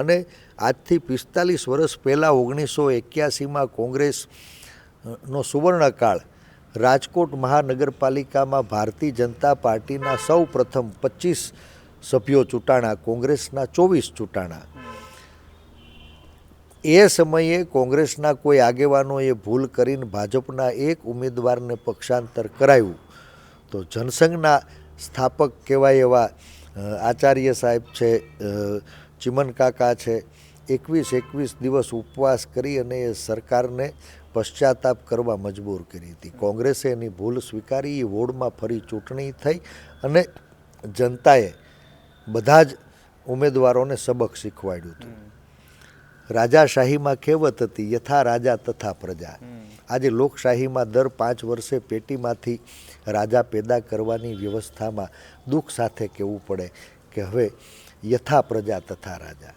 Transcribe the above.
અને આજથી 45 વર્ષ પહેલાં 1981માં કોંગ્રેસનો સુવર્ણકાળ રાજકોટ મહાનગરપાલિકામાં ભારતીય જનતા પાર્ટીના સૌ પ્રથમ 25 સભ્યો ચૂંટાણા, કોંગ્રેસના 24 ચૂંટાણા. એ સમયે કોંગ્રેસના કોઈ આગેવાનોએ ભૂલ કરીને ભાજપના એક ઉમેદવારને પક્ષાંતર કરાયું તો જનસંઘના સ્થાપક કહેવાય એવા આચાર્ય સાહેબ છે, ચિમન કાકા છે, 21 દિવસ ઉપવાસ કરી અને એ સરકારને પશ્ચાતાપ કરવા મજબૂર કરી હતી. કોંગ્રેસે એની ભૂલ સ્વીકારી, એ વોર્ડમાં ફરી ચૂંટણી થઈ અને જનતાએ બધા જ ઉમેદવારોને સબક શીખવાડ્યું હતું. રાજાશાહીમાં કહેવત હતી, યથા રાજા તથા પ્રજા. આજે લોકશાહીમાં દર 5 વર્ષે પેટીમાંથી રાજા પેદા કરવાની વ્યવસ્થામાં દુઃખ સાથે કહેવું પડે કે હવે યથા પ્રજા તથા રાજા.